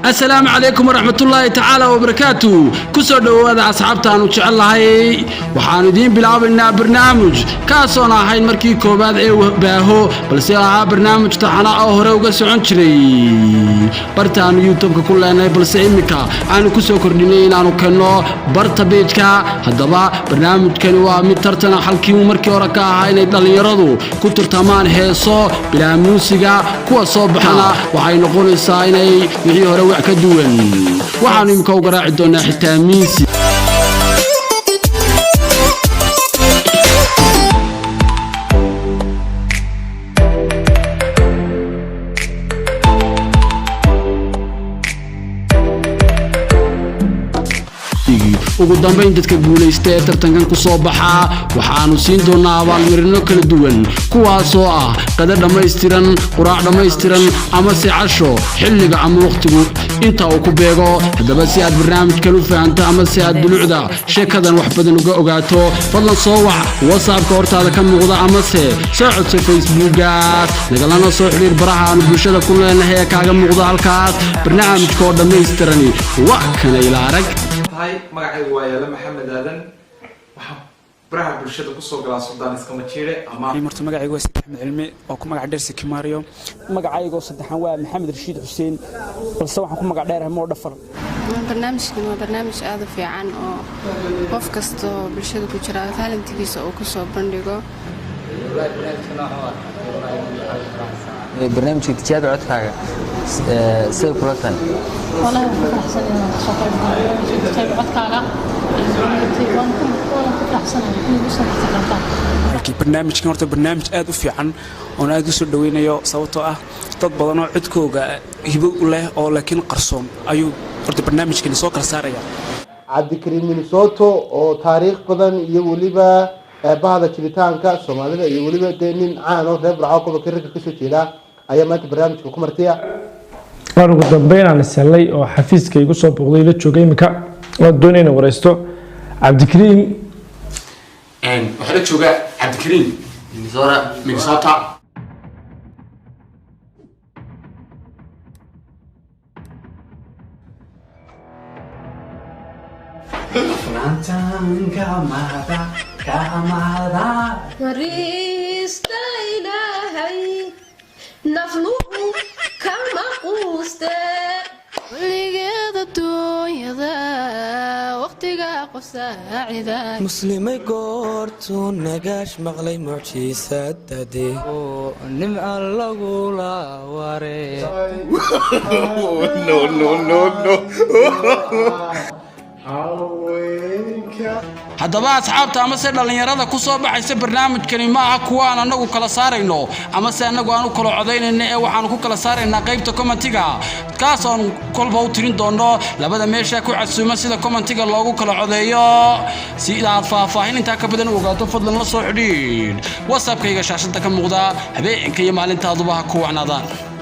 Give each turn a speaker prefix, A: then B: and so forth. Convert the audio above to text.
A: السلام عليكم ورحمة الله تعالى وبركاته كسر دوّاد أصحابتنا وجعل هاي وحاندين بلعبنا برنامج كاسونا هاي مركي كوباد باهو بس يا برنامج تحنا أهره وقسون شري برتان يوتيوب كلنا بس إمكا أنا كسر كردينين أنا كنا برتبيجك هذا برنامج كانوا مترتنا حلقي ومركي وركا هاي نيطال يردو كتر تمان هيصو بلا موسيقى كوا صبحنا وهاي نقول السايني وحي كدوان waxaan imka u garaaci doonaa xitaa miisi ugu dambeyn dadka guuleystay tartankan ku soo baxa waxaanu siin doonaa abaalmarino kala duwan kuwaas oo ah qada dhameystiran quraac dhameystiran ama si casho xilliga ama waqtigu inta uu ku beego hadaba si aad barnaamijkan u fahanto ama si aad dulucda sheekadan wax badan uga ogaato fadlan soo wac WhatsApp-ka hortaada ka muuqda ama soo codso Facebook-ga nagalana soo xiriir baraha aan bulshada ku leenahay kaaga muuqda halkaas barnaamijka oo dhameystiran waa kana ila arag
B: هاي magacaygu waa Yaala Maxamed Aadan waxaan baraha bulshada ku soo galaa Suudaan iska majiire ama
C: marta magacaygu waa Axmed Cilmi oo ku magac dheer Kimario magacaygu saddexan waa Maxamed Rashiid Xuseen balse waxaan ku magac dheerahay Moo Dhafar
D: barnaamijkan waa barnaamij aad u fiican oo qof kasto bulshada ku jira talentigiisa oo ku soo bandhigo
E: barnaamijka tijaabada codkaaga sida kulatan
F: والله فرحسن إنه صوتي بتاعي عدكاغا وان فرحسن إنه بيصير تقطع
C: markii barnaamijkan horta barnaamij aad u fiican oo aad u soo dhaweynayo sababtoo ah dad badan oo codkooga hibo u leh oo laakiin qarsoon ayuu horta barnaamijkan soo kala saaraya
G: Cabdikariim Minnesota oo taariikh badan iyo waliba bahda jiritaanka Soomaalida iyo waliba nin caan oo reer Burco gobolka Hiirka ka soo jeeda ayaa maanta barnaamijka ku martiya
H: waan ugu dambeyn aan salay oo xafiiska igu soo boqday la joogay imika oo doonayna wareysto Cabdikariim
A: waxa la jooga Cabdikariim Minnesota
I: Marista ilahay nafluhu kama quuste weligeeda duunyada waqtiga qof saacida
J: muslimay goortuu nagaash maqlay mucjiisadade oo nimca lagula waree
A: no haddaba asxaabta ama se dhalinyarada ku soo baxaysa barnaamijkani ma aha kuwa aan anagu kala saarayno ama se anagu aan u kala codaynayno ee waxaan ku kala saaraynaa qaybta commentiga kaas oo kolba u tirin doono labada meesha ku casuuma sida commentiga loogu kala codeeyo si aad faahfaahin inta ka badan u ogaato fadlan la soo xidhiidh WhatsApp-kayga shaashada ka muuqda habeenka iyo maalintaaduba ku wacnaadaan